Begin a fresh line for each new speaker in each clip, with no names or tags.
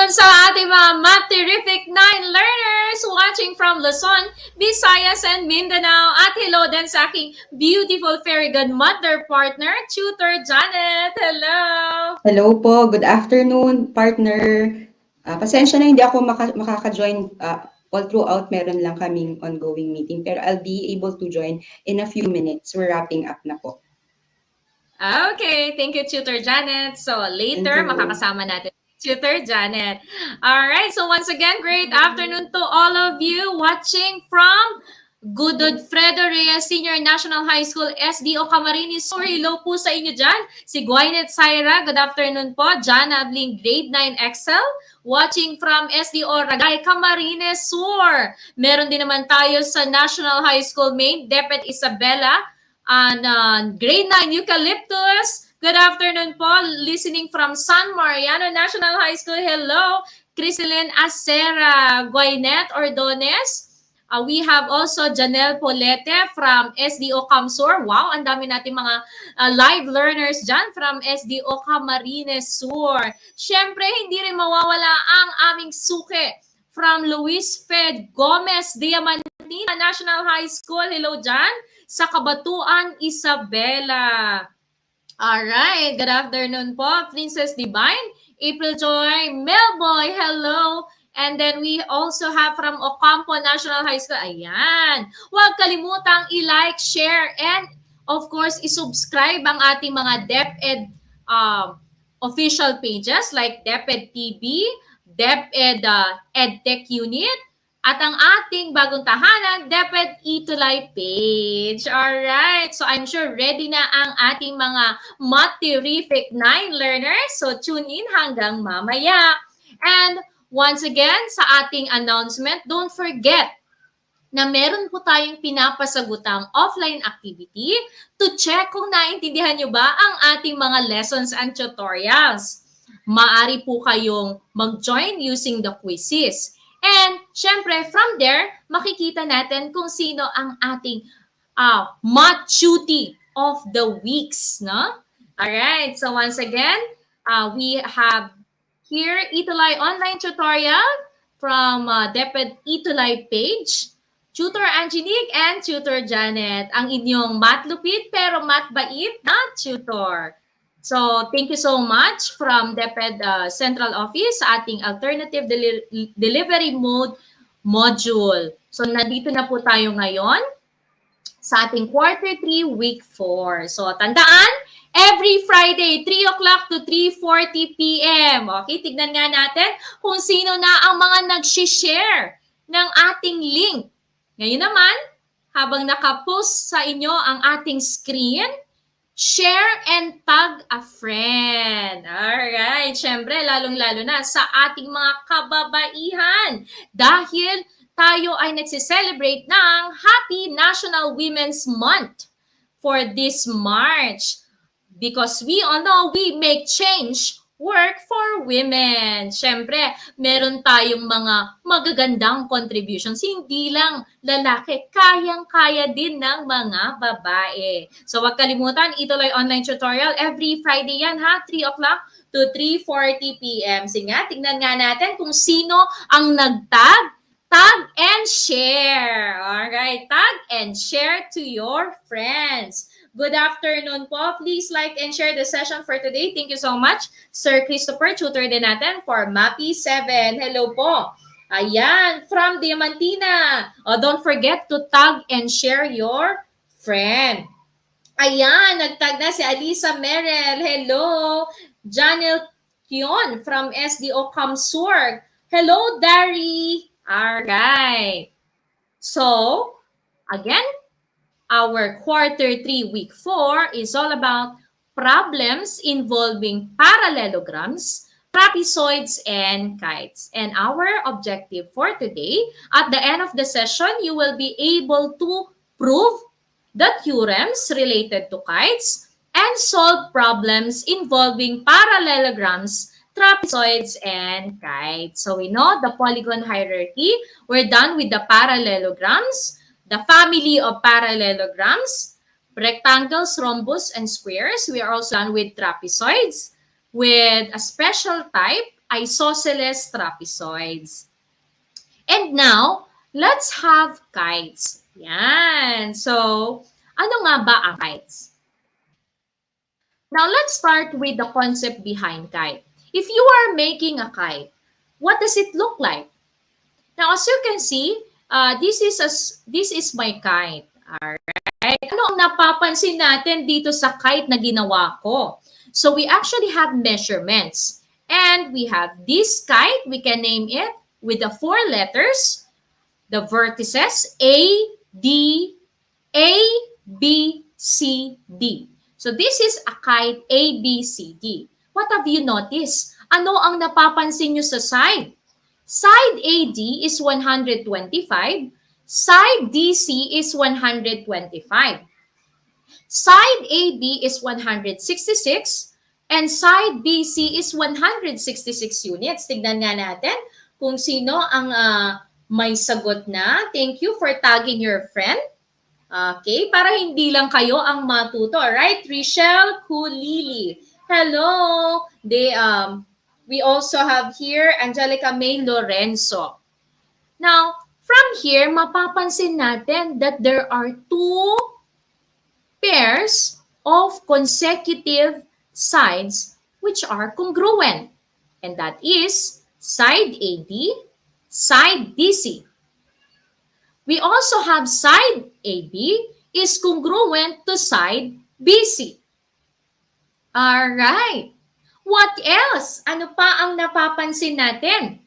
afternoon sa ating mga Math Terrific 9 learners watching from Luzon, Visayas, and Mindanao. At hello din sa aking beautiful fairy godmother partner, Tutor Janet. Hello!
Hello po, good afternoon, partner. Pasensya na hindi ako makaka-join all throughout. Meron lang kaming ongoing meeting, pero I'll be able to join in a few minutes. We're wrapping up na po.
Okay, thank you, Tutor Janet. So later, makakasama natin Tutor Janet. All right, so once again, great afternoon to all of you watching from Godfredo Reyes Senior National High School, SDO Camarines Sur. Hello po sa inyo dyan. Si Gwyneth Saira, good afternoon po. John Abling, grade 9 Excel, watching from SDO Ragay, Camarines Sur. Meron din naman tayo sa National High School Main, Depet Isabela, and grade 9 Eucalyptus. Good afternoon po. Listening from San Mariano National High School. Hello, Criselyn Acera, Gwyneth Ordones. We have also Janelle Polete from SDO Camsur. Wow, ang dami natin mga live learners dyan from SDO Camarines Sur. Siyempre, hindi rin mawawala ang aming suke from Luis Fed Gomez Diamantina National High School. Hello dyan sa Kabatuan, Isabela. Alright, good afternoon po, Princess Divine, April Joy, Melboy, hello. And then we also have from Ocampo National High School. Ayan. Huwag kalimutang i-like, share, and of course, i-subscribe ang ating mga DepEd official pages like DepEd TV, DepEd EdTech Unit, at ang ating bagong tahanan, DepEd Itulay page. Alright, so I'm sure ready na ang ating mga Math Terrific 9 learners. So tune in hanggang mamaya. And once again, sa ating announcement, don't forget na meron po tayong pinapasagutang offline activity to check kung naintindihan nyo ba ang ating mga lessons and tutorials. Maaari po kayong mag-join using the quizzes. And syempre, from there, makikita natin kung sino ang ating math cutie of the weeks, no? Alright, so once again, we have here Itulay online tutorial from DepEd Itulay page. Tutor Angelique and Tutor Janet, ang inyong math lupit pero math bait na tutor. So, thank you so much from DepEd Central Office sa ating alternative delivery mode module. So, nandito na po tayo ngayon sa ating quarter 3, week 4. So, tandaan, every Friday, 3 o'clock to 3:40 p.m. Okay, tignan nga natin kung sino na ang mga nag-share ng ating link. Ngayon naman, habang nakapost sa inyo ang ating screen, share and tag a friend. Alright, syempre, lalong-lalo na sa ating mga kababaihan. Dahil tayo ay nagsiselebrate ng Happy National Women's Month for this March. Because we all know we make change work for women. Syempre, meron tayong mga magagandang contributions. Hindi lang lalaki, kayang-kaya din ng mga babae. So, huwag kalimutan, Itulay online tutorial. Every Friday yan ha, 3 o'clock to 3:40 p.m. Sige nga, tignan nga natin kung sino ang nagtag. Tag and share. Alright, tag and share to your friends. Good afternoon po. Please like and share the session for today. Thank you so much, Sir Christopher. Tutor din natin for MAPI 7. Hello po. Ayan, from Diamantina. Don't forget to tag and share your friend. Ayan, nagtag na si Alisa Merel. Hello. Janelle Kion from SDO Camsur. Hello, Dari. Alright. So, again, our quarter 3, week 4 is all about problems involving parallelograms, trapezoids, and kites. And our objective for today, at the end of the session, you will be able to prove the theorems related to kites and solve problems involving parallelograms, trapezoids, and kites. So we know the polygon hierarchy. We're done with the parallelograms, the family of parallelograms, rectangles, rhombus, and squares. We are also done with trapezoids with a special type, isosceles trapezoids. And now, let's have kites. Yan. So, ano nga ba ang kites? Now, let's start with the concept behind kite. If you are making a kite, what does it look like? Now, as you can see, this is my kite. Alright? Ano ang napapansin natin dito sa kite na ginawa ko? So, we actually have measurements. And we have this kite, we can name it with the 4 letters, the vertices A, D, A, B, C, D. So this is a kite A, B, C, D. What have you noticed? Ano ang napapansin nyo sa side? Side AD is 125, side DC is 125. Side AB is 166, and side BC is 166 units. Tignan nga natin kung sino ang may sagot na. Thank you for tagging your friend. Okay, para hindi lang kayo ang matuto. Alright, Richelle Kulili. Hello. We also have here Angelica May Lorenzo. Now, from here, mapapansin natin that there are 2 pairs of consecutive sides which are congruent. And that is side AD, side DC. We also have side AB is congruent to side BC. Alright. What else? Ano pa ang napapansin natin?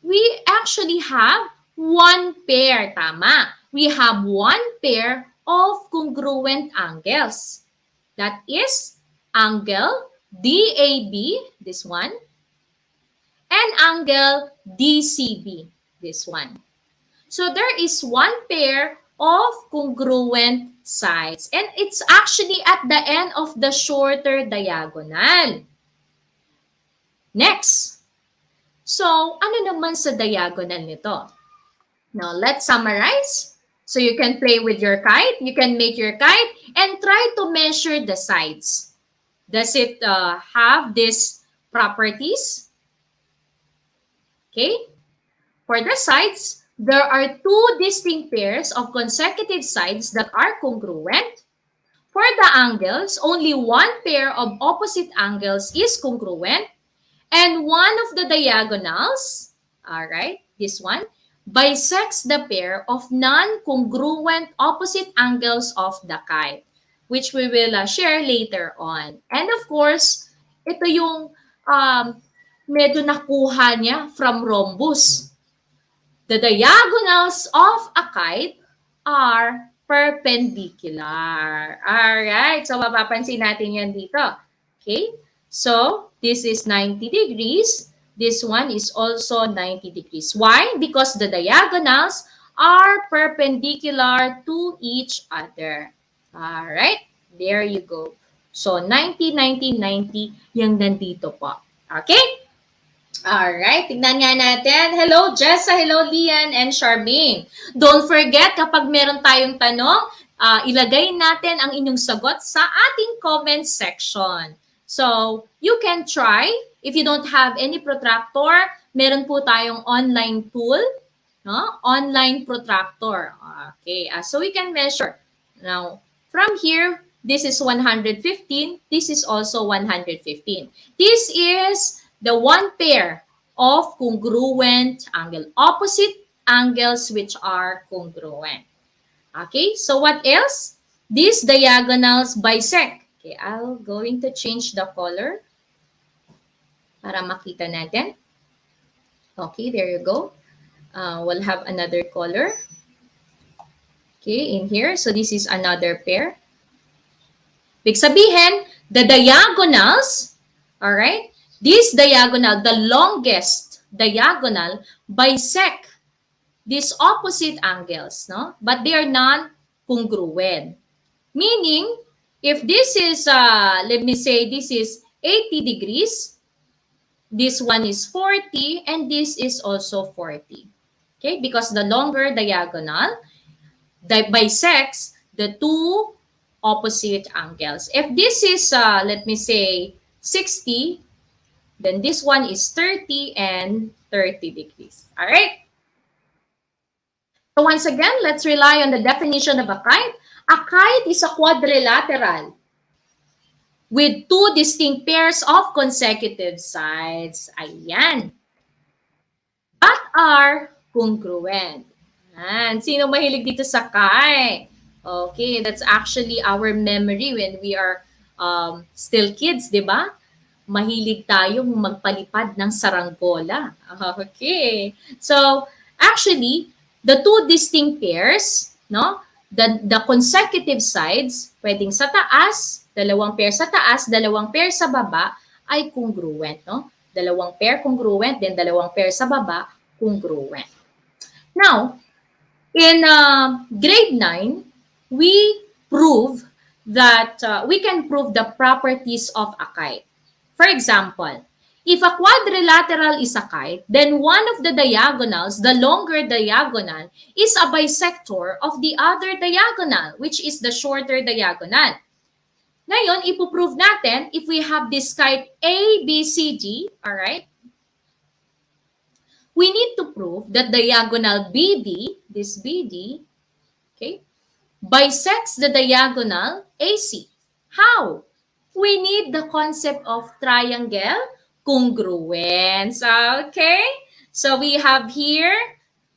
We actually have 1 pair, tama. We have 1 pair of congruent angles. That is angle DAB, this one, and angle DCB, this one. So there is 1 pair of congruent sides. And it's actually at the end of the shorter diagonal. Next. So, ano naman sa diagonal nito? Now, let's summarize. So, you can play with your kite. You can make your kite and try to measure the sides. Does it have these properties? Okay. For the sides, there are 2 distinct pairs of consecutive sides that are congruent. For the angles, only 1 pair of opposite angles is congruent. And one of the diagonals, all right, this one, bisects the pair of non-congruent opposite angles of the kite, which we will share later on. And of course, ito yung medyo nakuha niya from rhombus. The diagonals of a kite are perpendicular. Alright, so mapapansin natin yan dito. Okay, so this is 90 degrees. This one is also 90 degrees. Why? Because the diagonals are perpendicular to each other. Alright, there you go. So 90, 90, 90 yung nandito po. Okay? Alright, tignan nga natin. Hello, Jessa. Hello, Lian and Charmaine. Don't forget, kapag meron tayong tanong, ilagay natin ang inyong sagot sa ating comment section. So, you can try. If you don't have any protractor, meron po tayong online tool, no? Online protractor. Okay, so we can measure. Now, from here, this is 115. This is also 115. This is the 1 pair of congruent angle, opposite angles which are congruent. Okay, so what else? These diagonals bisect. Okay, I'm going to change the color para makita natin. Okay, there you go. We'll have another color. Okay, in here. So this is another pair. Ibig sabihin, the diagonals, all right, this diagonal, the longest diagonal, bisect these opposite angles, no? But they are non-congruent. Meaning, if this is, let me say, this is 80 degrees, this one is 40, and this is also 40. Okay? Because the longer diagonal bisects the 2 opposite angles. If this is, let me say, 60, Then this one is 30 and 30 degrees. All right? So once again, let's rely on the definition of a kite. A kite is a quadrilateral with two distinct pairs of consecutive sides. Ayan. That are congruent. Ayan. Sino mahilig dito sa kite? Okay, that's actually our memory when we are still kids, di ba? Mahilig tayong magpalipad ng saranggola. Okay. So, actually, the two distinct pairs, no? The consecutive sides, pwedeng sa taas, dalawang pair sa taas, dalawang pair sa baba, ay congruent, no? Dalawang pair congruent, then dalawang pair sa baba, congruent. Now, in grade 9, we prove that we can prove the properties of a kite. For example, if a quadrilateral is a kite, then one of the diagonals, the longer diagonal, is a bisector of the other diagonal, which is the shorter diagonal. Ngayon, ipoprove natin if we have this kite A, B, C, D, all right? We need to prove that diagonal BD, this BD, okay, bisects the diagonal AC. How? We need the concept of triangle congruence. Okay? So we have here,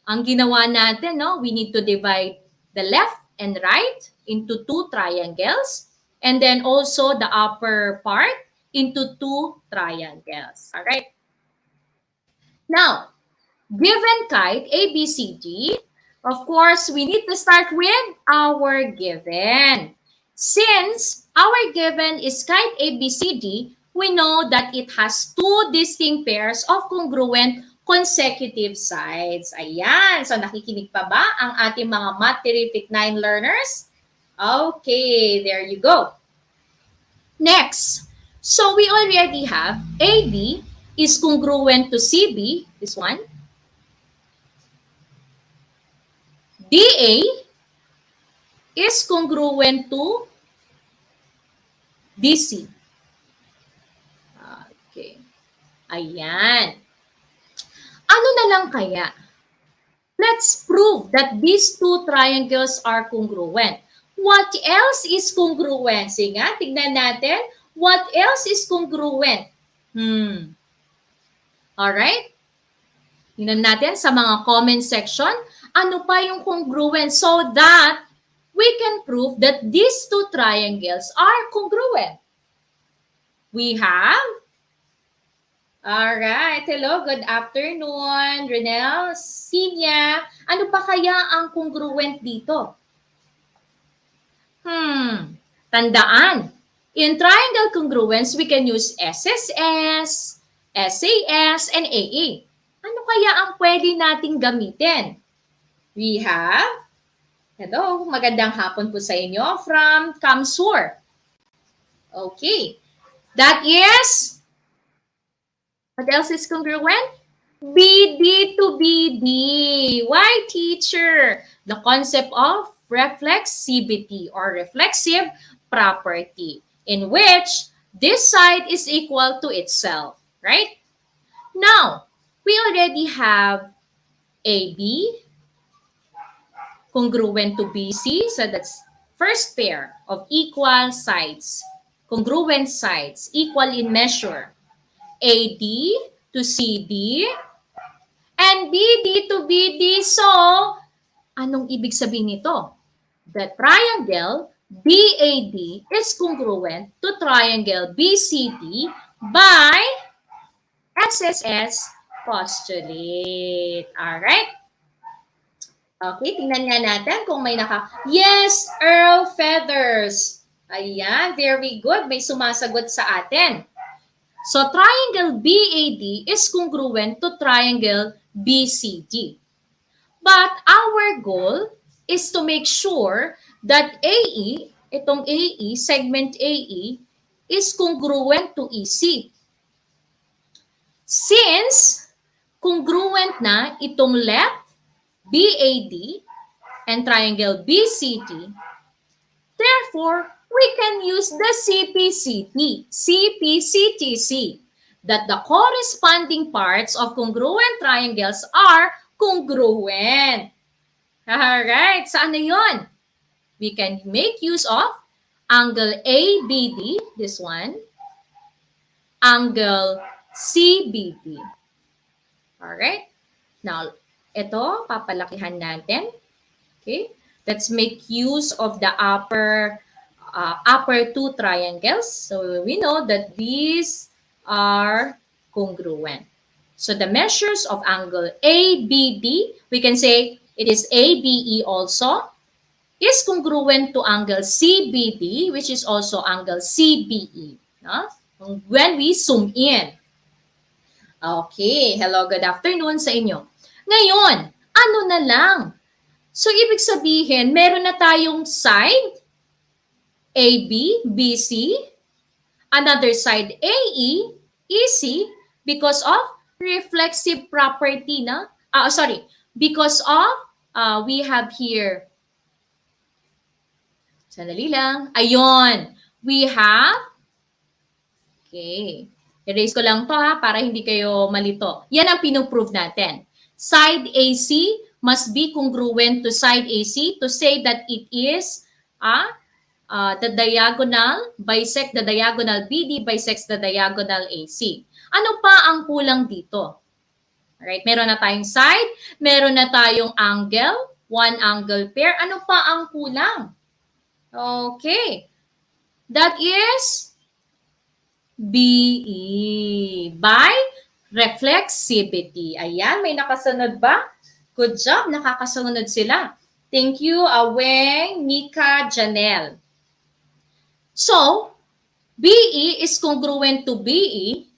ang ginawa natin, no? We need to divide the left and right into two triangles, and then also the upper part into two triangles. All right? Now, given kite ABCD, of course, we need to start with our given. Since our given is kite ABCD, we know that it has two distinct pairs of congruent consecutive sides. Ayan. So, nakikinig pa ba ang ating mga Math Terrific 9 learners? Okay, there you go. Next, so we already have AB is congruent to CB, this one. DA is congruent to DC. Okay. Ayan. Ano na lang kaya? Let's prove that these two triangles are congruent. What else is congruent? Sige nga, tignan natin. What else is congruent? Alright? Tignan natin sa mga comment section. Ano pa yung congruent so that we can prove that these two triangles are congruent? We have, all right, hello, good afternoon, Renel, Sinya. Ano pa kaya ang congruent dito? Tandaan, in triangle congruence, we can use SSS, SAS, and AA. Ano kaya ang pwede nating gamitin? We have, hello, magandang hapon po sa inyo from Kamsur. Okay, that is, what else is congruent? BD to BD. Why, teacher? The concept of reflexivity or reflexive property in which this side is equal to itself, right? Now, we already have AB congruent to BC, so that's first pair of equal sides, congruent sides, equal in measure. AD to CD, and BD to BD. So, anong ibig sabihin nito? The triangle BAD is congruent to triangle BCD by SSS postulate. Alright? Okay, tingnan nga natin kung may Yes, Earl Feathers. Ayan, very good. May sumasagot sa atin. So, triangle BAD is congruent to triangle BCD. But our goal is to make sure that AE, itong AE, segment AE, is congruent to EC. Since congruent na itong left BAD and triangle BCD, therefore, we can use the CPCT, CPCTC. that the corresponding parts of congruent triangles are congruent. Alright, saan na yun? We can make use of angle ABD, this one, angle CBD. Alright, now, ito, papalakihan natin. Okay, let's make use of the upper two triangles. So we know that these are congruent. So the measures of angle ABD, we can say it is ABE also, is congruent to angle CBD, which is also angle CBE. No? When we zoom in. Okay, hello, good afternoon sa inyo. Ngayon, ano na lang? So, ibig sabihin, meron na tayong side AB, BC, another side AE, EC, because of reflexive property na, because of, we have here, sandali lang, ayun, we have, okay, erase ko lang to ha, para hindi kayo malito. Yan ang pinoprove natin. Side AC must be congruent to side AC to say that it is the diagonal, bisect the diagonal BD, bisects the diagonal AC. Ano pa ang kulang dito? Alright, meron na tayong side, meron na tayong angle, one angle pair. Ano pa ang kulang? Okay, that is BE, by reflexivity. Ayan, may nakasunod ba? Good job, nakakasunod sila. Thank you, Aweng, Nika, Janelle. So, BE is congruent to BE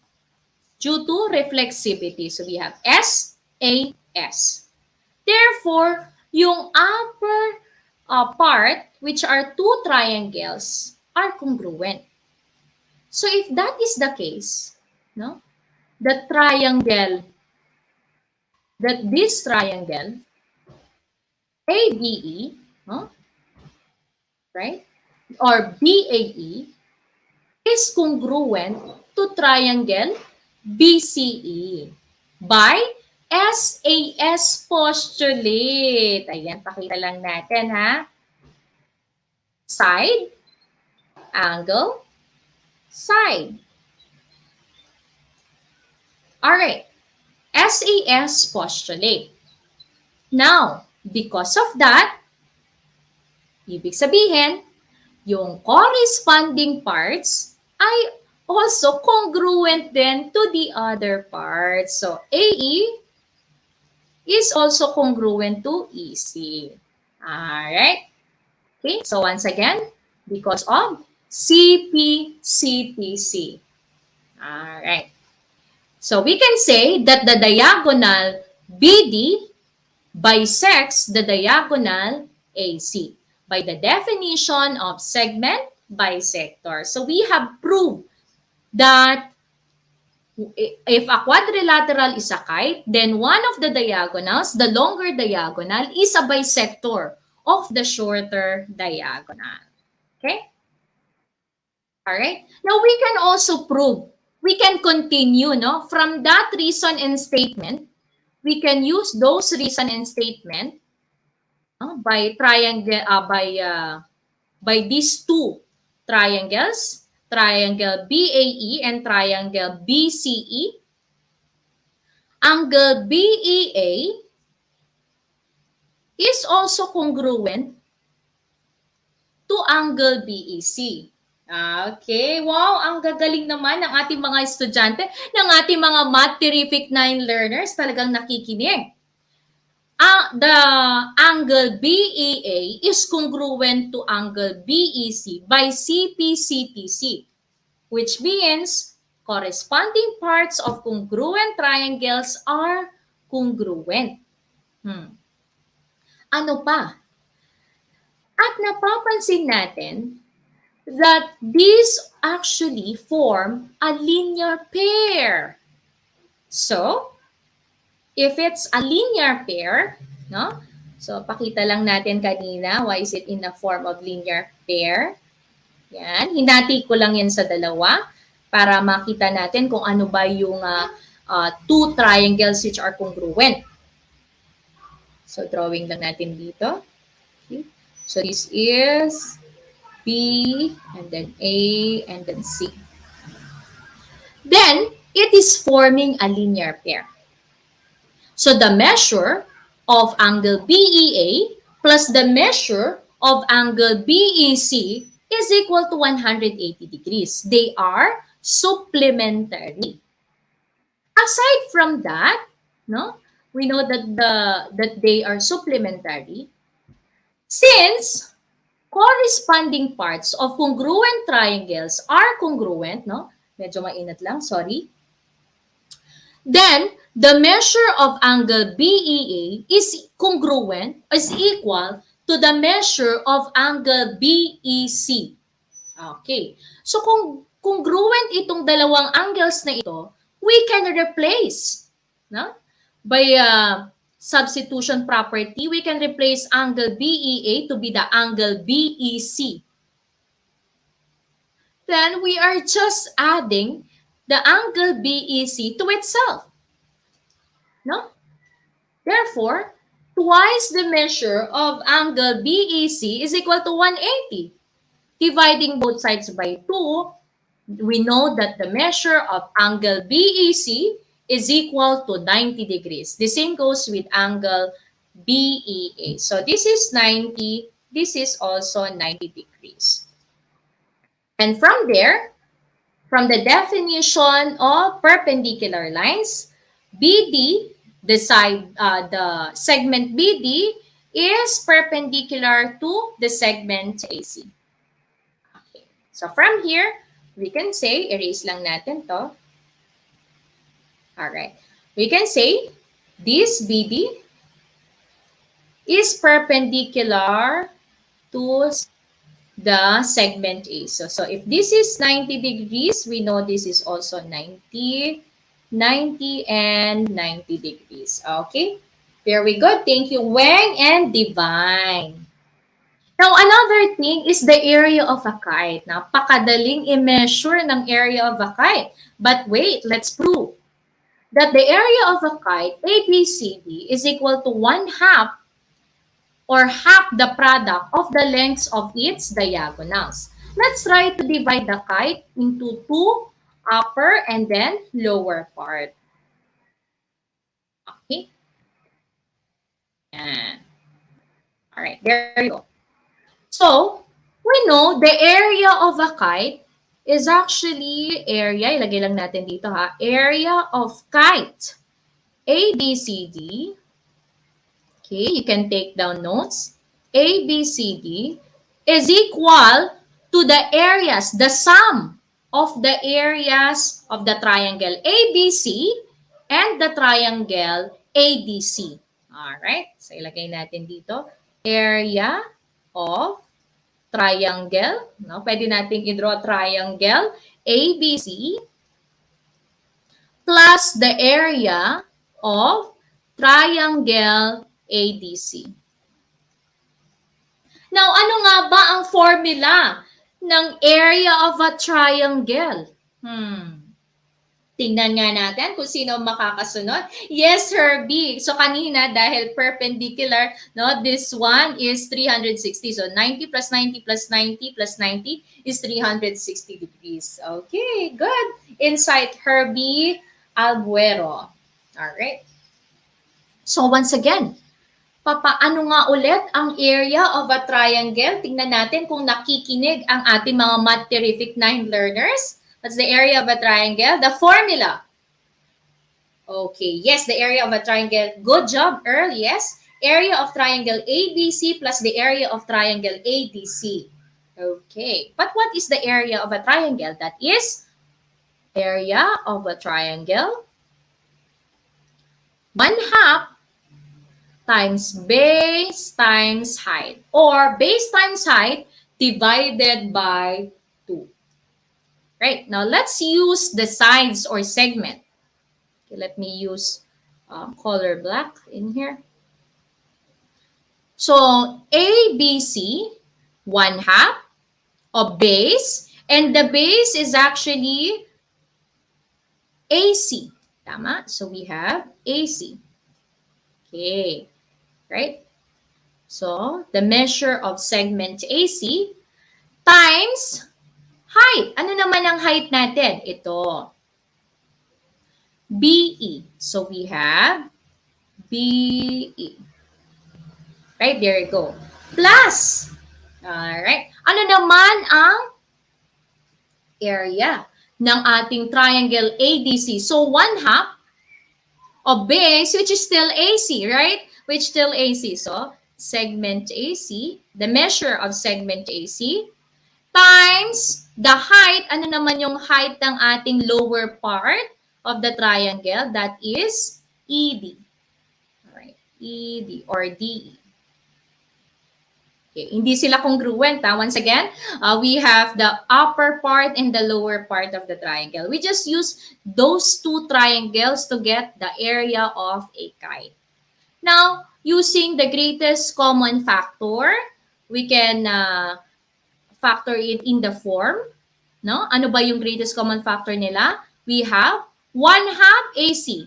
due to reflexivity. So, we have SAS. Therefore, yung upper part, which are two triangles, are congruent. So, if that is the case, no, the triangle, this triangle, ABE, no, right, or BAE, is congruent to triangle BCE by SAS postulate. Ayan, pakita lang natin ha. Side, angle, side. Alright, SAS postulate. Now, because of that, ibig sabihin, yung corresponding parts ay also congruent then to the other parts. So, AE is also congruent to EC. Alright. Okay, so once again, because of CPCTC. Alright. So, we can say that the diagonal BD bisects the diagonal AC by the definition of segment bisector. So, we have proved that if a quadrilateral is a kite, then one of the diagonals, the longer diagonal, is a bisector of the shorter diagonal. Okay? Alright? Now, we can also prove, we can continue, no? From that reason and statement, we can use those reason and statement by triangle, by these two triangles, triangle BAE and triangle BCE. Angle BEA is also congruent to angle BEC. Okay, wow, ang gagaling naman ng ating mga estudyante, ng ating mga Math Terrific 9 learners, talagang nakikinig. The angle BEA is congruent to angle BEC by CPCTC, which means corresponding parts of congruent triangles are congruent. Ano pa? At napapansin natin that these actually form a linear pair. So, if it's a linear pair, no? So, pakita lang natin kanina, why is it in the form of linear pair? Yan, hinati ko lang yan sa dalawa. para makita natin kung ano ba yung two triangles which are congruent. So, drawing lang natin dito. Okay. So, this is B, and then A, and then C. Then, it is forming a linear pair. So, the measure of angle BEA plus the measure of angle BEC is equal to 180 degrees. They are supplementary. Aside from that, no, we know that they are supplementary since corresponding parts of congruent triangles are congruent, no? Medyo mainat lang, sorry. Then, the measure of angle BEA is congruent, is equal to the measure of angle BEC. Okay. So, kung congruent itong dalawang angles na ito, we can replace, no? By substitution property, we can replace angle BEA to be the angle BEC. Then we are just adding the angle BEC to itself. No? Therefore, twice the measure of angle BEC is equal to 180. Dividing both sides by 2, we know that the measure of angle BEC is equal to 90 degrees. The same goes with angle BEA. So this is 90, this is also 90 degrees. And from there, from the definition of perpendicular lines, BD, the segment BD is perpendicular to the segment AC. Okay. So from here, we can say, erase lang natin to. All right. We can say this BD is perpendicular to the segment A. So if this is 90 degrees, we know this is also 90, 90, and 90 degrees. Okay? Very good. Thank you, Weng and Divine. Now, another thing is the area of a kite. Napakadaling i-measure ng area of a kite. But wait, let's prove that the area of a kite, ABCD, is equal to 1/2 or half the product of the lengths of its diagonals. Let's try to divide the kite into two, upper and then lower part. Okay. Yan. All right, there you go. So, we know the area of a kite is actually area, ilagay lang natin dito ha, area of kite. ABCD. Okay, you can take down notes. ABCD is equal to the areas, the sum of the areas of the triangle ABC and the triangle ADC. Alright, so ilagay natin dito, area of triangle. No? Pwede natin i-draw triangle ABC plus the area of triangle ADC. Now, ano nga ba ang formula ng area of a triangle? Tingnan nga natin kung sino makakasunod. Yes, Herbie. So, kanina, dahil perpendicular, no, this one is 360. So, 90 plus 90 plus 90 plus 90 is 360 degrees. Okay, good. Insight, Herbie Albuero. All right. So, once again, papaano nga ulit ang area of a triangle? Tingnan natin kung nakikinig ang ating mga Math Terrific 9 learners. That's the area of a triangle. The formula. Okay, yes, the area of a triangle. Good job, Earl. Yes. Area of triangle ABC plus the area of triangle ADC. Okay, but what is the area of a triangle? That is area of a triangle 1/2 times base times height, or base times height divided by 2. Right, now let's use the sides or segment. Okay, let me use color black in here. So ABC, 1/2 of base, and the base is actually AC. Tama? So we have AC. Okay. Right? So the measure of segment AC times height. Ano naman ang height natin? Ito. BE. So we have BE. Right? There you go. Plus. Alright. Ano naman ang area ng ating triangle ADC? So 1/2 of base, which is still AC, right? Which still AC. So segment AC, the measure of segment AC, times the height. Ano naman yung height ng ating lower part of the triangle? That is ED. Alright, ED or DE. Okay, hindi sila congruent. Once again, we have the upper part and the lower part of the triangle. We just use those two triangles to get the area of a kite. Now, using the greatest common factor, we can factor it in the form. No? Ano ba yung greatest common factor nila? We have 1/2 AC.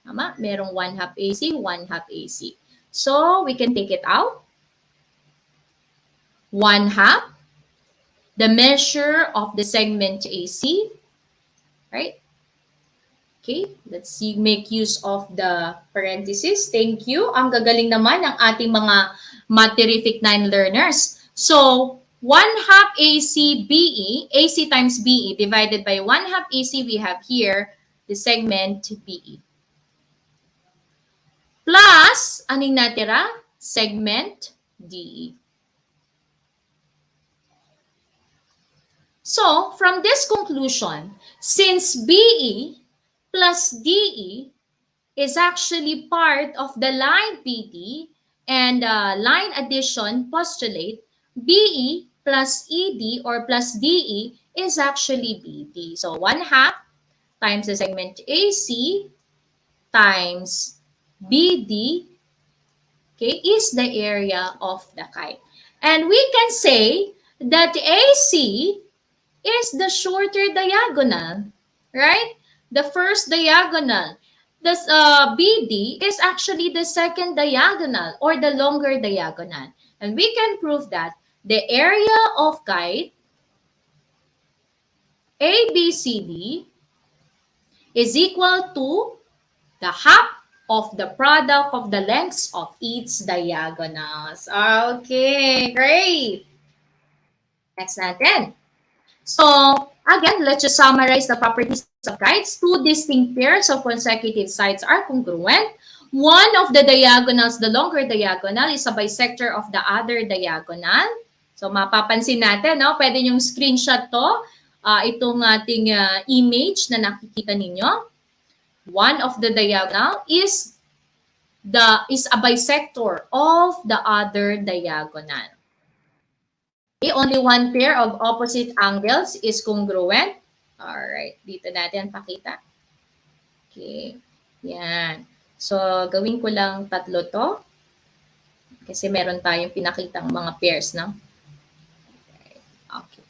Tama? Merong 1/2 AC, 1/2 AC. So, we can take it out. 1/2, the measure of the segment AC, right? Okay, let's see, make use of the parentheses. Thank you. Ang gagaling naman ng ating mga Matherific 9 learners. So, 1/2 AC BE, AC times BE divided by 1/2 AC, we have here the segment BE. Plus, anong natira? Segment DE. So, from this conclusion, since BE plus DE is actually part of the line PD and line addition postulate, BE plus ED or plus DE is actually BD. So, 1/2 times the segment AC times BD, okay, is the area of the kite. And we can say that AC is the shorter diagonal, right? The first diagonal. The BD is actually the second diagonal or the longer diagonal. And we can prove that the area of kite ABCD is equal to the half of the product of the lengths of each diagonals. Okay, great. Next natin. So, again, let's just summarize the properties of kites. Two distinct pairs of consecutive sides are congruent. One of the diagonals, the longer diagonal, is a bisector of the other diagonal. So, mapapansin natin, no? Pwede yung screenshot to. Itong ating image na nakikita ninyo. One of the diagonal is a bisector of the other diagonal. Okay, only one pair of opposite angles is congruent. Alright, dito natin pakita. Okay, yan. So, gawin ko lang tatlo to. Kasi meron tayong pinakitang mga pairs, no? Okay.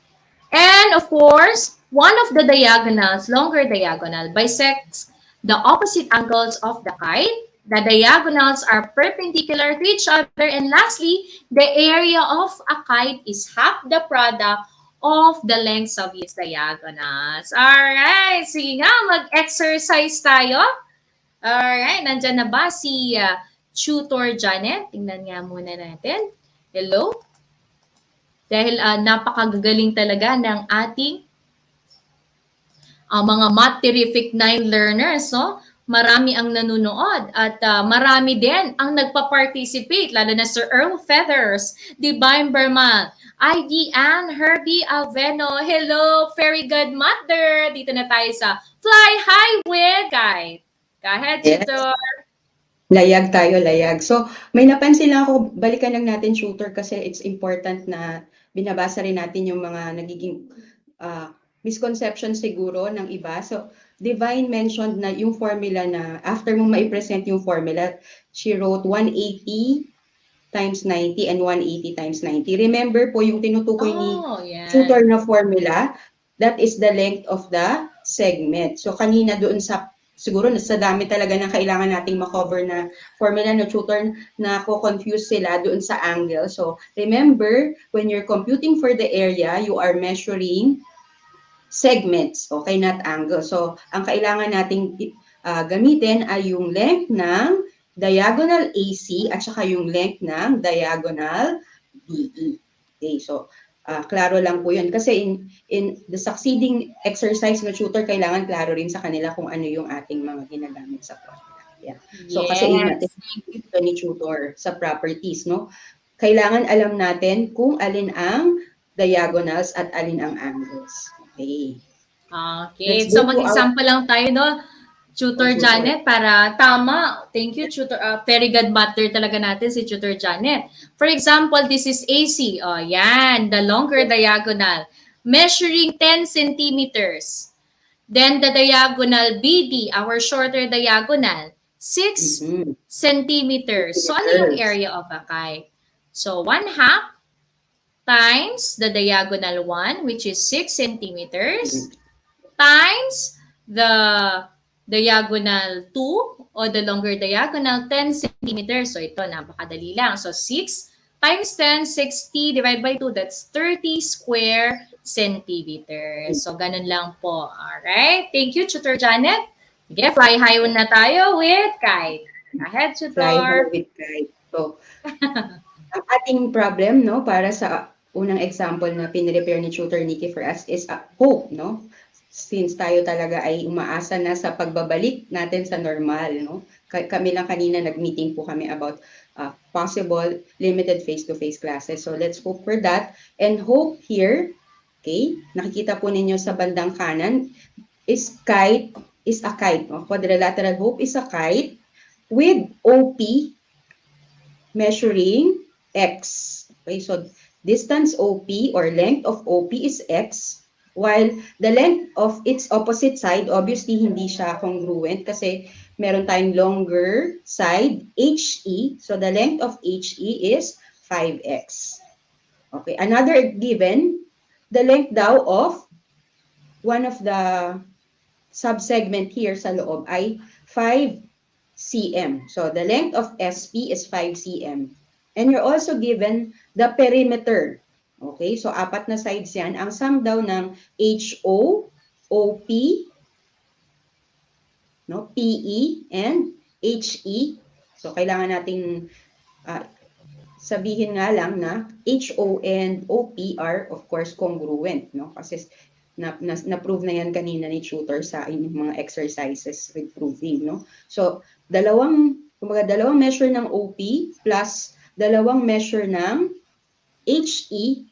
And of course, one of the diagonals, longer diagonal, bisects the opposite angles of the kite. The diagonals are perpendicular to each other. And lastly, the area of a kite is half the product of the lengths of its diagonals. Alright, sige nga, mag-exercise tayo. Alright, nandyan na ba si Tutor Janet? Tingnan nga muna natin. Hello? Dahil napakagagaling talaga ng ating mga Matherific 9 learners, no? Marami ang nanonood at marami din ang nagpa-participate, lalo na Sir Earl Feathers, Divine Berman, Ivy Ann, Herbie Alveno. Hello, Fairy Godmother. Dito na tayo sa Fly High with Kite. Go ahead,
Yes.
Tutor.
Layag tayo, layag. So, may napansin lang ako, balikan lang natin, Tutor, kasi it's important na binabasa rin natin yung mga nagiging misconception siguro ng iba. So, Divine mentioned na yung formula na after mo ma-present yung formula, she wrote 180 times 90 and 180 times 90. Remember po yung tinutukoy ni Tutor na formula, that is the length of the segment. So kanina doon sa siguro sa dami talaga ng kailangan nating makover na formula no tutor na ko-confuse sila doon sa angle. So remember, when you're computing for the area, you are measuring segments, okay, not angle. So ang kailangan nating gamitin ay yung length ng diagonal AC at saka yung length ng diagonal BE. Okay, so klaro lang po yun. Kasi in the succeeding exercise na tutor, kailangan klaro rin sa kanila kung ano yung ating mga ginagamit sa formula. Yeah. So kasi yun natin
Yes.
ni tutor sa properties, no? Kailangan alam natin kung alin ang diagonals at alin ang angles. Okay.
Okay.
Let's
So
go to our
mag-example lang tayo, no? Tutor
tutor.
Janet, para tama. Thank you, Tutor. Very good matter talaga natin si Tutor Janet. For example, this is AC. Oh, yan. The longer diagonal. Measuring 10 centimeters. Then the diagonal BD, our shorter diagonal, 6
Mm-hmm.
centimeters. So ano yung
Centimeters.
area of a kite? So 1/2 times the diagonal 1, which is 6 centimeters, times the diagonal 2 o the longer diagonal 10 centimeters. So ito, napakadali lang. So 6 times 10, 60 divided by 2, that's 30 square centimeters. So ganun lang po. Alright. Thank you, Tutor Janet. Sige, fly high na tayo with kite. Ahead,
Fly high
Tutor.
with kite. So, ang ating problem, no, para sa unang example na pinrepair ni Tutor Nikki for us is hope, no? Since tayo talaga ay umaasa na sa pagbabalik natin sa normal, no? Kami lang kanina nag-meeting po kami about possible limited face-to-face classes. So let's hope for that. And hope here, okay, nakikita po ninyo sa bandang kanan, is a kite. No? Quadrilateral hope is a kite with OP measuring x. Okay, so distance OP or length of OP is x, while the length of its opposite side, obviously hindi siya congruent kasi meron tayong longer side, HE. So the length of HE is 5x. Okay, another given, the length daw of one of the subsegment here sa loob ay 5 cm. So the length of SP is 5 cm. And you're also given the perimeter. Okay, so apat na sides yan. Ang sum daw ng HO, OP, no, PE, and HE. So kailangan nating sabihin nga lang na HO and OP are of course congruent, no? Kasi na-prove na yan kanina ni tutor sa inyong mga exercises with proving, no? So, dalawang measure ng OP plus dalawang measure ng HE,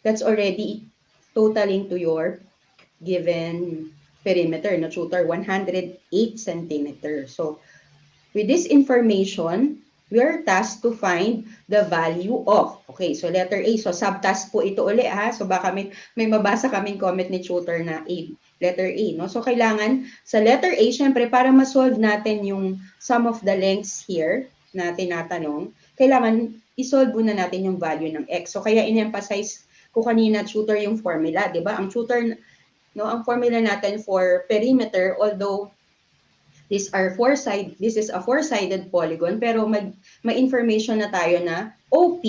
that's already totaling to your given perimeter, no, tutor, 108 centimeters. So, with this information, we are tasked to find the value of. Okay, so letter A. So subtask po ito uli ha. So baka may mabasa kaming comment ni tutor na A. Letter A, no? So kailangan sa letter A, syempre para ma-solve natin yung sum of the lengths here na tinatanong, kailangan i-solve muna natin yung value ng x. So kaya in-emphasize ko kanina tutor yung formula, 'di ba? Ang tutor, no, ang formula natin for perimeter, although this is a four-sided polygon, pero may information na tayo na OP,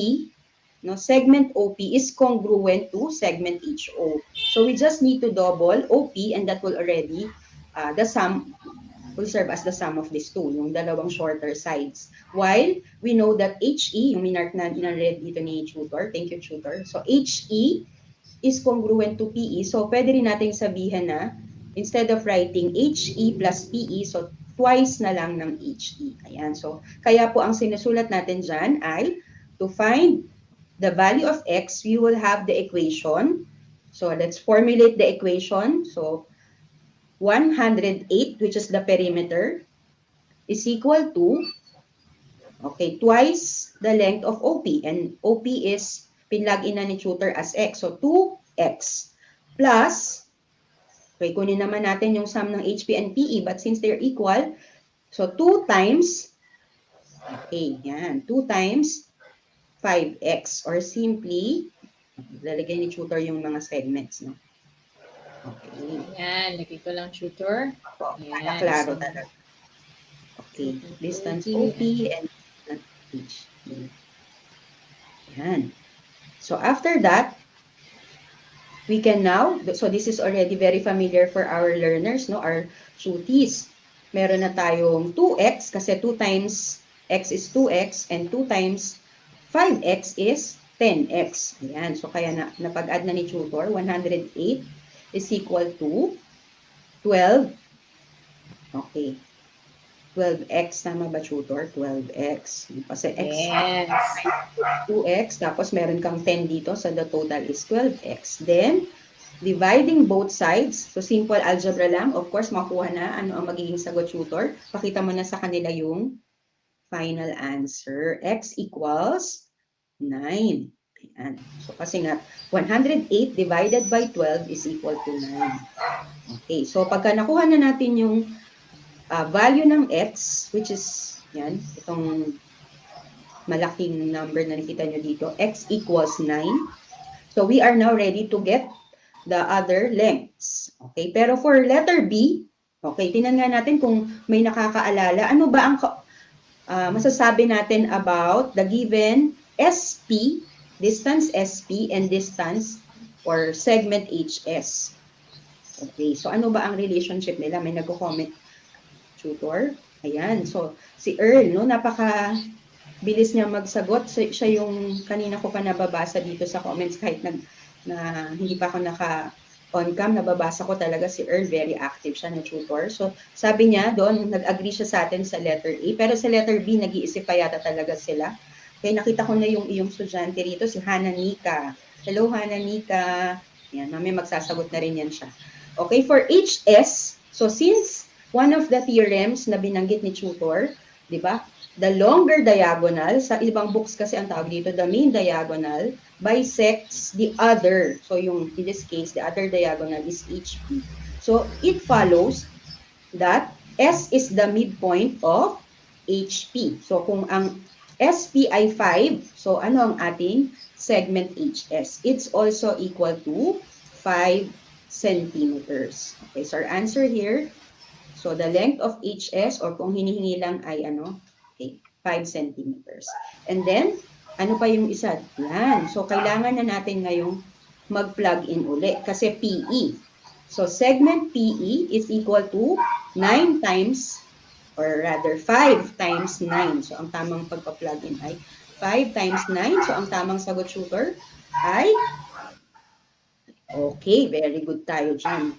no, segment OP is congruent to segment HO. So we just need to double OP and that will already, the sum will serve as the sum of these two, yung dalawang shorter sides. While we know that HE, yung minark na in-read dito ni tutor, thank you tutor. So HE is congruent to PE. So pwede rin nating sabihin na instead of writing HE plus PE, so twice na lang ng HE. Ayan. So, kaya po ang sinusulat natin dyan ay to find the value of x, we will have the equation. So, let's formulate the equation. So, 108, which is the perimeter, is equal to, okay, twice the length of OP. And OP is pinlog in na ni tutor as x. So, 2x plus, okay, kunin naman natin yung sum ng HP and PE, but since they're equal, so 2 times, okay, yan, 2 times 5x, or simply, lalagay ni tutor yung mga segments, no? Okay.
Ayan, lagay ko lang tutor.
Opo, para
Ayan,
klaro
so,
talaga. Okay.
tutor
Distance
OG.
OP and distance HP. Yan. So after that, we can now, so this is already very familiar for our learners, no? Our shooties. Meron na tayong 2x kasi 2 times x is 2x and 2 times 5x is 10x. Ayan. So kaya napag-add na ni tutor, 108 is equal to 12. Okay. 12x, tama ba tutor? 12x. Kasi x,
Yes.
2x, tapos meron kang 10 dito, so the total is 12x. Then, dividing both sides, so simple algebra lang, of course, makuha na ano ang magiging sagot tutor. Pakita mo na sa kanila yung final answer. X equals 9. Ayan. So, kasi nga, 108 divided by 12 is equal to 9. Okay, so pagka nakuha na natin yung value ng x, which is, yan, itong malaking number na nakita nyo dito, x equals 9. So, we are now ready to get the other lengths. Okay, pero for letter B, okay, tingnan nga natin kung may nakakaalala. Ano ba ang masasabi natin about the given SP, distance SP, and distance or segment HS? Okay, so ano ba ang relationship nila? May nagko-comment, tutor. Ayan, so si Earl, no, napaka bilis niya magsagot. Siya yung kanina ko pa nababasa dito sa comments kahit na hindi pa ako on cam, nababasa ko talaga si Earl, very active siya na tutor. So, sabi niya doon, nag-agree siya sa atin sa letter A, pero sa letter B, nag-iisip pa yata talaga sila. Kaya nakita ko na yung iyong estudyante rito, si Hana Nika. Hello, Hana Nika. Yan, mamaya magsasagot na rin yan siya. Okay, for HS, so since one of the theorems na binanggit ni tutor, di ba, the longer diagonal, sa ibang books kasi ang tawag dito, the main diagonal, bisects the other. So yung, in this case, the other diagonal is HP. So it follows that S is the midpoint of HP. So kung ang SP ay 5, so ano ang ating segment HS? It's also equal to 5 centimeters. Okay, so our answer here, so the length of HS or kung hinihingi lang ay ano, okay, 5 centimeters. And then, ano pa yung isa? Yan. So, kailangan na natin ngayong mag-plug in uli kasi PE. So, segment PE is equal to 9 times or rather 5 times 9. So, ang tamang pagpa-plug in ay 5 times 9. So, ang tamang sagot shooter ay okay, very good tayo dyan.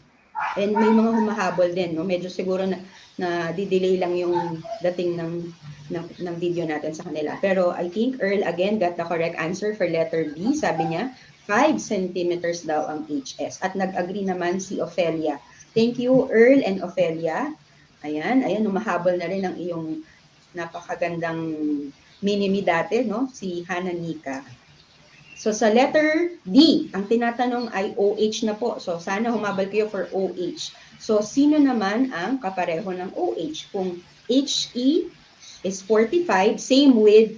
And may mga humahabol din, no? Medyo siguro na di-delay lang yung dating ng video natin sa kanila. Pero I think Earl again got the correct answer for letter B. Sabi niya, 5 centimeters daw ang HS. At nag-agree naman si Ophelia. Thank you, Earl and Ophelia. Ayan, humahabol na rin ang iyong napakagandang mini-me dati, no? Si Hana Nika. So sa letter D, ang tinatanong ay OH na po. So sana humabal kayo for OH. So sino naman ang kapareho ng OH? Kung HE is 45, same with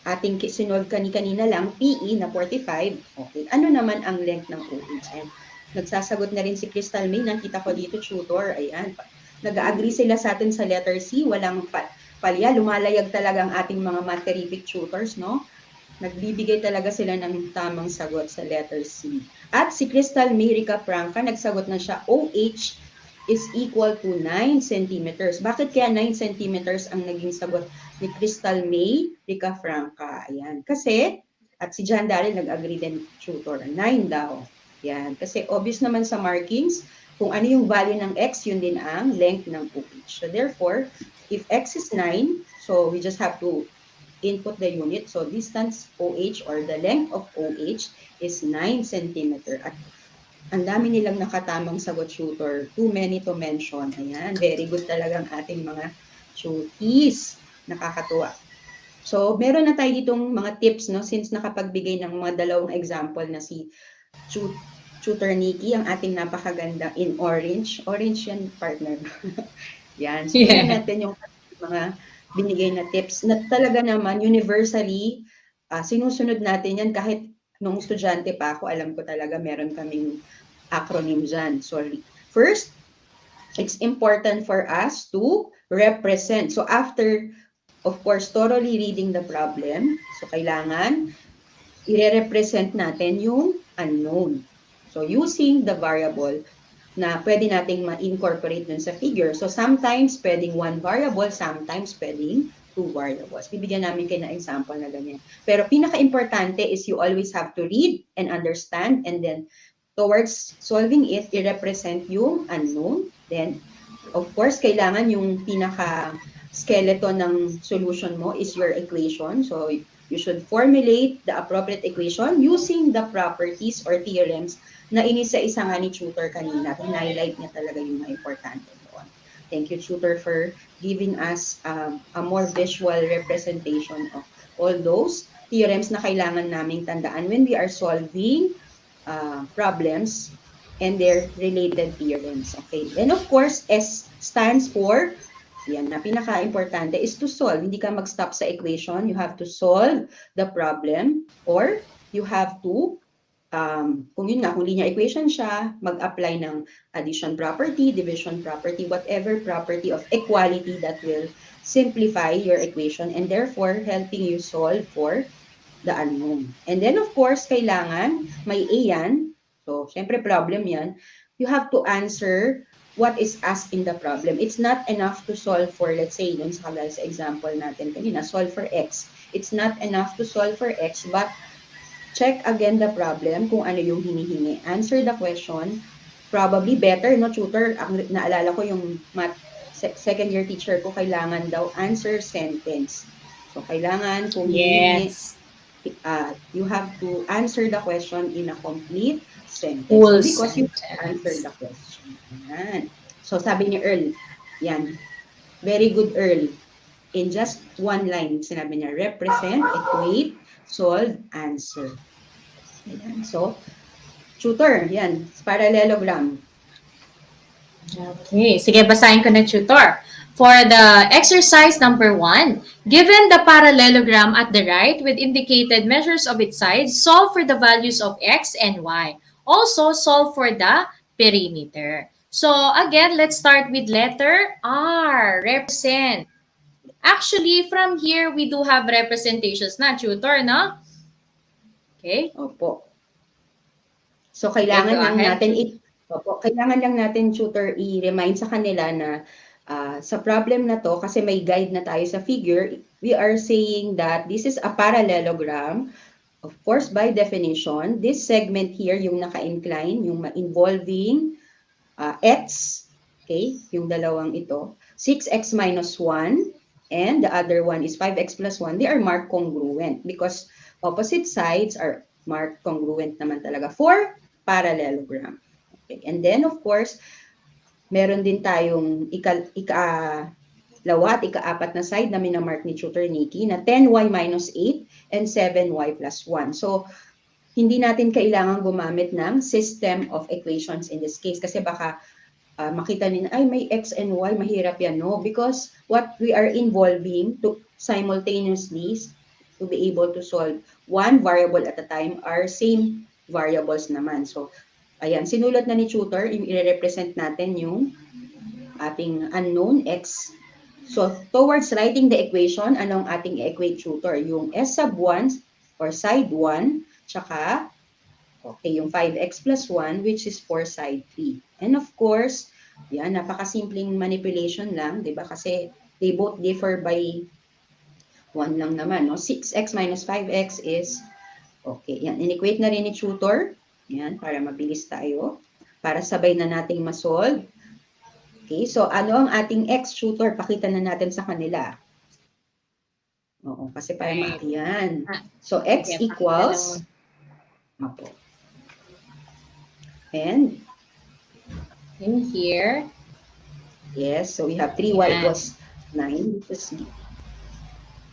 ating sinolve kanina lang, PE na 45. Okay. Ano naman ang length ng OH? And nagsasagot na rin si Crystal May. Nakita ko dito, tutor. Ayan. Nag-agree sila sa atin sa letter C. Walang palya. Lumalayag talaga ang ating mga math terrific tutors, no? Nagbibigay talaga sila ng tamang sagot sa letter C. At si Crystal May Rica Franca, nagsagot na siya, OH is equal to 9 centimeters. Bakit kaya 9 centimeters ang naging sagot ni Crystal May Rica Franca? Ayan. Kasi, at si John Darrell nag-agree din, tutor, 9 daw. Ayan. Kasi obvious naman sa markings, kung ano yung value ng x, yun din ang length ng OH. So therefore, if x is 9, so we just have to input the unit. So distance OH or the length of OH is 9 centimeter. At ang dami nilang nakatamang sagot, shooter. Too many to mention. Ayan, very good talagang ating mga shooties. Nakakatuwa. So, meron na tayo ditong mga tips, no? Since nakapagbigay ng mga dalawang example na si Tutor Nikki, ang ating napakaganda in orange. Orange yan, partner. Yan. So, tingnan natin yung mga binigay na tips na talaga naman universally sinusunod natin yan kahit nung estudyante pa ako, alam ko talaga meron kaming acronym dyan. Sorry. First, it's important for us to represent. So after, of course, thoroughly reading the problem, so kailangan i-represent natin yung unknown. So using the variable na pwede nating ma-incorporate dun sa figure. So sometimes pwedeng one variable, sometimes pwedeng two variables. Bibigyan namin kayo ng example na ganyan. Pero pinaka-importante is you always have to read and understand, and then towards solving it, i-represent yung unknown. Then, of course, kailangan yung pinaka-skeleton ng solution mo is your equation. So you should formulate the appropriate equation using the properties or theorems na inisa-isa nga ni tutor kanina. Hinighlight niya talaga yung mga importante doon. Thank you, tutor, for giving us a more visual representation of all those theorems na kailangan naming tandaan when we are solving problems and their related theorems. Okay. Then, of course, S stands for, yan na, pinaka-importante is to solve. Hindi ka mag-stop sa equation. You have to solve the problem, or you have to kung yun nga, kung linear equation siya, mag-apply ng addition property, division property, whatever property of equality that will simplify your equation and therefore helping you solve for the unknown. And then, of course, kailangan may A yan. So, syempre problem yan. You have to answer what is asked in the problem. It's not enough to solve for, let's say, dun sa example natin kanina, solve for X. It's not enough to solve for X, but check again the problem kung ano yung hinihingi. Answer the question. Probably better, no, tutor? Ang naalala ko yung math second year teacher ko, kailangan daw answer sentence. So, kailangan kung hinihingi, you have to answer the question in a complete sentence.
Full
Because
sentence.
You answer the question. Yan. So, sabi ni Earl, yan. Very good, Earl. In just one line, sinabi niya, represent, equate, solve, answer. Ayan. So, tutor, yan, parallelogram.
Okay, sige, basahin ko na, tutor. For the exercise number 1, given the parallelogram at the right with indicated measures of its sides, solve for the values of x and y. Also, solve for the perimeter. So, again, let's start with letter R, represent. Actually, from here, we do have representations na, tutor, no? Okay.
Opo. So, kailangan
Okay,
lang natin, kailangan lang natin, tutor, i-remind sa kanila na sa problem na to, kasi may guide na tayo sa figure, we are saying that this is a parallelogram. Of course, by definition, this segment here, yung naka-incline, yung involving x, okay, yung dalawang ito, 6x minus 1, and the other one is 5x plus 1, they are marked congruent because opposite sides are marked congruent naman talaga for parallelogram. Okay. And then, of course, meron din tayong ika-lawa at ika-apat na side na minamark ni tutor Nikki na 10y minus 8 and 7y plus 1. So, hindi natin kailangan gumamit ng system of equations in this case kasi baka makita nila, ay, may x and y, mahirap yan. No, because what we are involving to simultaneously to be able to solve one variable at a time are same variables naman. So, ayan, sinulat na ni tutor, i-represent natin yung ating unknown x. So, towards writing the equation, anong ating equate, tutor? Yung s sub 1 or side 1, tsaka, okay, yung 5x plus 1, which is for side 3. And of course, yan, napakasimpleng manipulation lang, di ba? Kasi they both differ by 1 lang naman, no? 6x minus 5x is, okay, yan, in-equate na rin ni tutor. Yan, para mabilis tayo. Para sabay na nating masolve. Okay, so ano ang ating x, tutor? Pakita na natin sa kanila. Oo, kasi para yan. So, x equals, opo. And,
in here,
yes, so we have 3y equals 9.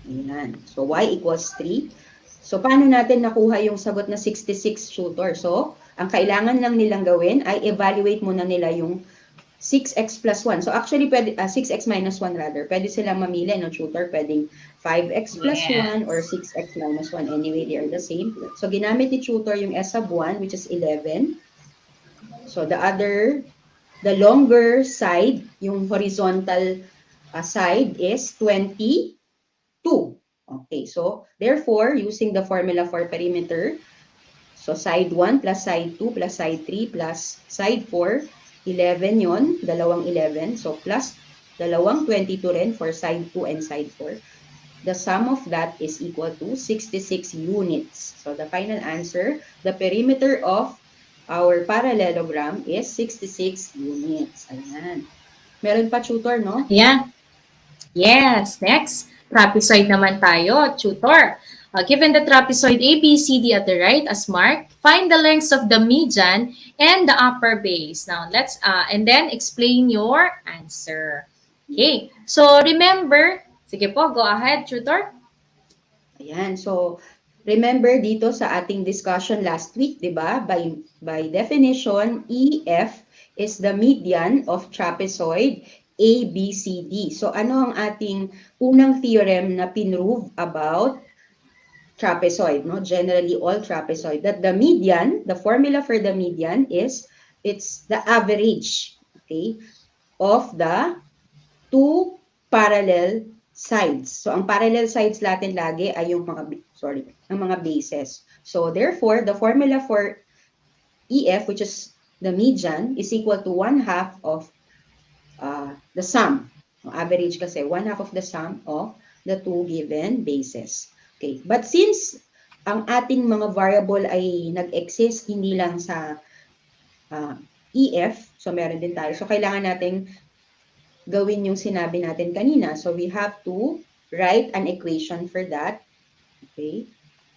Ayan. So, y equals 3. So, paano natin nakuha yung sagot na 66, tutor? So, ang kailangan lang nilang gawin ay evaluate muna nila yung 6x plus 1. So actually, pwede, 6x minus 1 rather. Pwede silang mamili ng tutor. Pwedeng 5x plus 1 or
Yes.
6x minus 1. Anyway, they are the same. So ginamit ni tutor yung S sub 1, which is 11. So the longer side, yung horizontal side is 22. Okay, so therefore, using the formula for perimeter, so side 1 plus side 2 plus side 3 plus side 4, 11 yon, dalawang 11. So plus dalawang 22 rin for side 2 and side 4. The sum of that is equal to 66 units. So the final answer, the perimeter of our parallelogram is 66 units. Ayan. Meron pa tutor, no?
Yeah. Yes. Next, trapezoid naman tayo, tutor. Given the trapezoid ABCD at the right as marked, find the lengths of the median and the upper base. Now, let's, and then explain your answer. Okay. So, remember, sige po, go ahead, tutor.
Ayan. So, remember dito sa ating discussion last week, di ba? By definition, EF is the median of trapezoid ABCD. So, ano ang ating unang theorem na pinrove about trapezoid, no? Generally, all trapezoid. That the median, the formula for the median is, it's the average, okay, of the two parallel sides. So, ang parallel sides natin lagi ay yung ang mga bases. So, therefore, the formula for EF, which is the median, is equal to 1/2 of the sum. Average kasi, 1/2 of the sum of the two given bases. Okay, but since ang ating mga variable ay nag-exist hindi lang sa EF, so meron din tayo. So, kailangan nating gawin yung sinabi natin kanina. So, we have to write an equation for that. Okay?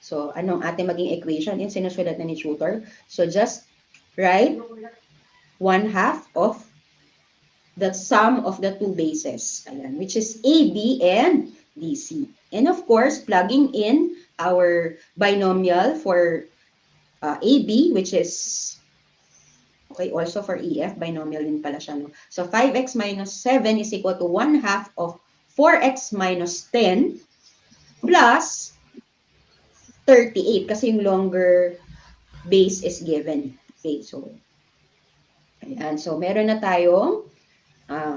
So, anong ating maging equation? Yung sinusulat na ni tutor. So, just write 1/2 of the sum of the two bases. Ayan, which is AB and DC. And of course, plugging in our binomial for AB, which is okay, also for EF, binomial din pala siya, no? So, 5x minus 7 is equal to 1/2 of 4x minus 10 plus 38 kasi yung longer base is given. Okay, so, ayan. So, meron na tayong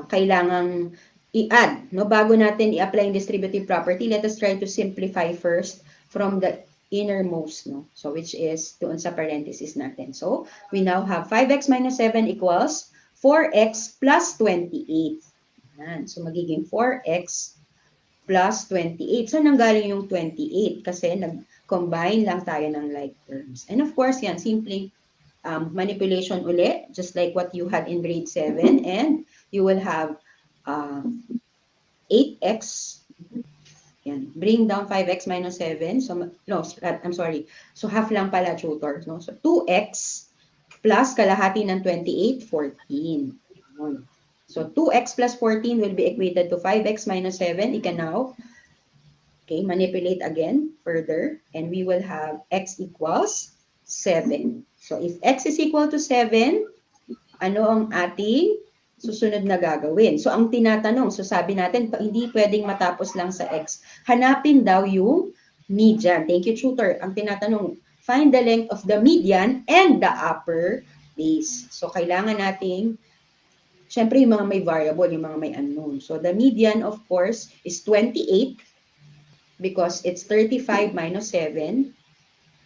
kailangang i-add. No? Bago natin i-apply yung distributive property, let us try to simplify first from the innermost, no? So, which is doon sa parenthesis natin. So, we now have 5x minus 7 equals 4x plus 28. Yan. So, magiging 4x plus 28. So, nanggaling yung 28 kasi nag-combine lang tayo ng like terms. And of course, yan, simple manipulation ulit, just like what you had in grade 7. And you will have 8x. Yan. Bring down 5x minus 7. So, no, I'm sorry. So, half lang pala, tutor. No? So, 2x plus kalahati ng 28, 14. So, 2x plus 14 will be equated to 5x minus 7. You can now, okay, manipulate again further. And we will have x equals 7. So, if x is equal to 7, ano ang ating susunod na gagawin? So, ang tinatanong, so sabi natin, hindi pwedeng matapos lang sa x. Hanapin daw yung median. Thank you, tutor. Ang tinatanong, find the length of the median and the upper base. So, kailangan nating, syempre yung mga may variable, yung mga may unknown. So, the median, of course, is 28 because it's 35 minus 7.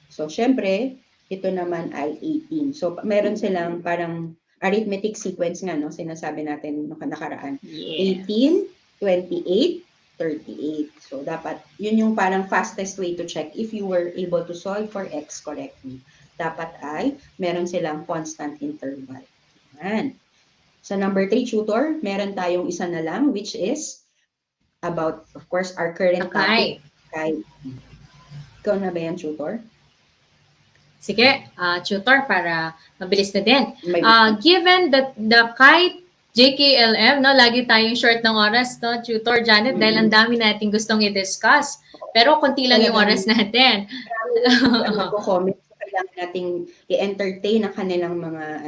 So, syempre, ito naman ay 18. So, meron silang parang arithmetic sequence nga, no? Sinasabi natin nung nakaraan.
Yes.
18, 28, 38. So, dapat, yun yung parang fastest way to check if you were able to solve for x correctly. Dapat ay meron silang constant interval. Yan. Sa number 3, tutor, meron tayong isa na lang, which is about, of course, our current topic. Kite. Ikaw na ba yan, tutor?
Sige, tutor, para mabilis na din. Given that the kite JKLM, no, lagi tayong short ng oras, no, tutor Janet, dahil ang dami nating gustong i-discuss. Pero konti lang yung oras natin.
Nagko-comment, kailangan nating i-entertain ang kanilang mga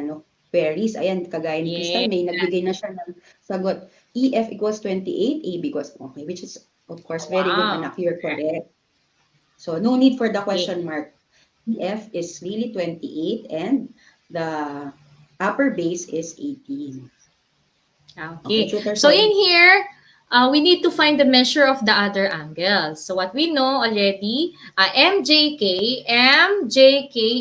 queries. Ayan, kagaya ni Crystal,
Yeah.
may nagbigay na siya ng sagot. EF equals 28, AB equals, okay, which is, of course, very good,
Wow.
anak. You're correct. So, no need for the
Okay.
question mark. EF is really 28 and the upper base is 18. Okay,
Okay.
tutor,
So in
sorry.
here, we need to find the measure of the other angles. So what we know already, MJK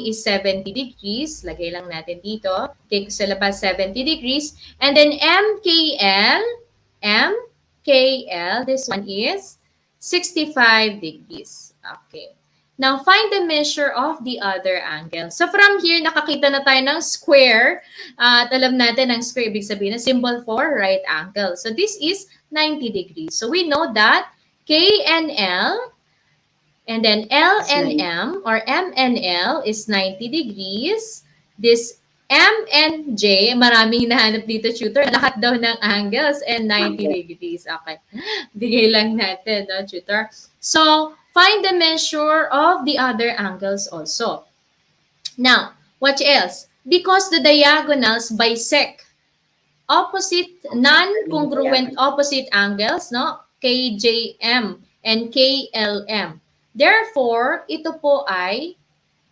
is 70 degrees. Lagay lang natin dito. Okay, sa labas 70 degrees. And then MKL, this one is 65 degrees. Okay. Now, find the measure of the other angle. So, from here, nakakita na tayo ng square. At alam natin ang square, ibig sabihin na symbol for right angle. So, this is 90 degrees. So, we know that K and L, and then L
It's
and
9.
M, or M and L is 90 degrees. This M and J, maraming hinahanap dito, tutor. Lahat daw ng angles and 90 degrees. Okay. Bigay lang natin, no, tutor? So, find the measure of the other angles also. Now, what else? Because the diagonals bisect opposite, non-congruent opposite angles, no? KJM and KLM. Therefore, ito po ay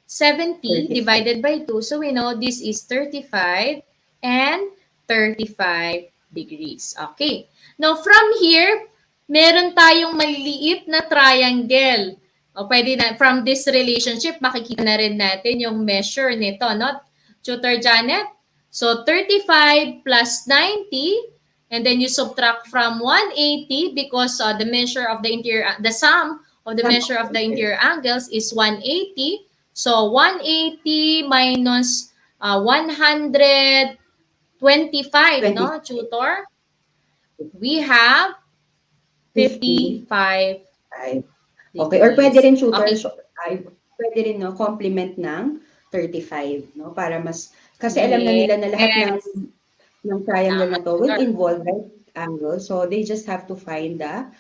70
35.
divided by 2. So we know this is 35 and 35 degrees. Okay. Now from here, meron tayong maliliit na triangle. O pwede na, from this relationship, makikita na rin natin yung measure nito, no? Tutor Janet? So 35 plus 90, and then you subtract from 180 because the measure of the interior, the sum of the measure of the interior angles is 180. So 180 minus 125, no,
25.
tutor? We have
50.
55
Okay, or pwede
degrees.
rin tutor,
Okay.
ay, pwede rin no, complement ng 35, no? Para mas, kasi alam na
Yes.
nila na lahat ng triangle
Tama,
na to will
tutor.
involve right angle. So they just have to find the,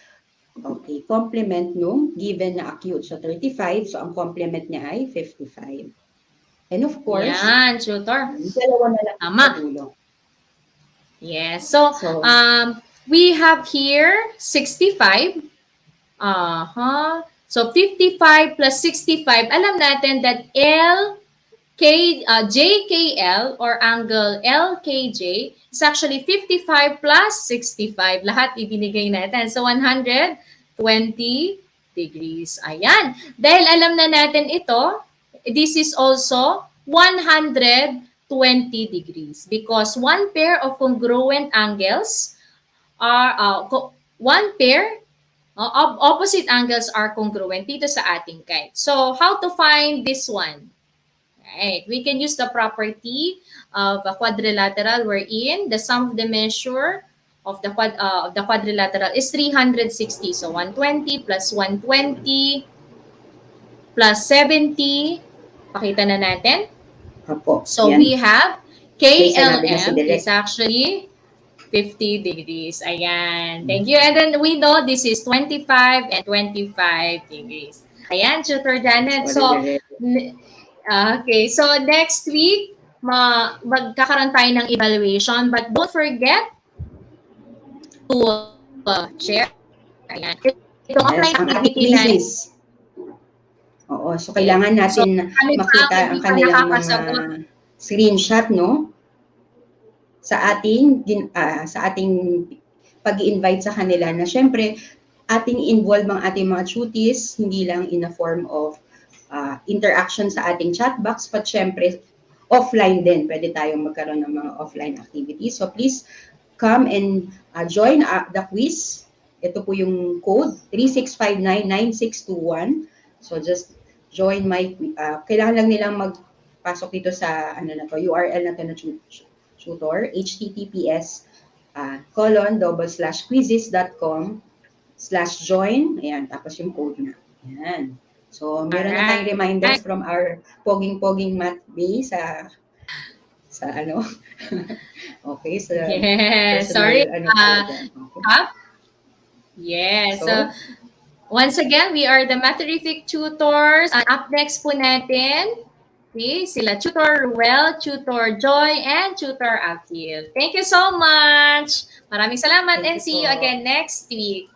okay, complement nung given na acute. So 35, so ang complement niya ay 55. And of course,
Yan, tutor.
dalawa na lang
Tama.
sa dulo.
Yes. So,
So,
we have here 65. So 55 plus 65, alam natin that JKL or angle LKJ is actually 55 plus 65. Lahat ibinigay natin. So 120 degrees. Ayan. Dahil alam na natin ito, this is also 120 degrees because one pair of congruent angles are one pair of opposite angles are congruent dito sa ating kite. So, how to find this one? Right. We can use the property of a quadrilateral wherein the sum of the measure of the quadrilateral is 360. So, 120 plus 120 plus 70. Pakita na natin.
Apo,
So,
yan.
we have
May sinabi na si
KLM
Direk.
is actually 50 degrees. Ayan. Thank you. And then we know this is 25 and 25 degrees. Ayan, Tutor Janet. So, okay. So, next week, magkakaroon tayo ng evaluation. But don't forget to share. Ayan. Itong
Yes,
offline
ang ating
activity na
quizzes. Oo, so kailangan
so,
natin
kami pa
makita ang
hindi pa
kanilang mga
nakakasagot.
screenshot, no? Sa ating pag-invite sa kanila na syempre ating involve ang ating mga tuties hindi lang in a form of interaction sa ating chat box but syempre offline din. Pwede tayong magkaroon ng mga offline activities. So please come and join the quiz. Ito po yung code 36599621. So just join my kailangan lang nilang magpasok dito sa ano na to, URL na to na tutor, https://quizzes.com/join. Ayan, tapos yung code na. Ayan. So, meron na tayong reminders from our poging-poging math bay sa ano. Okay, sa
Yes.
personal,
Sorry.
ano talaga. Okay.
Yes.
So,
So, once again, we are the Matherific Tutors. Up next po natin, Okay, sila Tutor Ruel, Tutor Joy, and Tutor Akil. Thank you so much. Maraming salamat
Thank
and
you
see you
po.
again next week.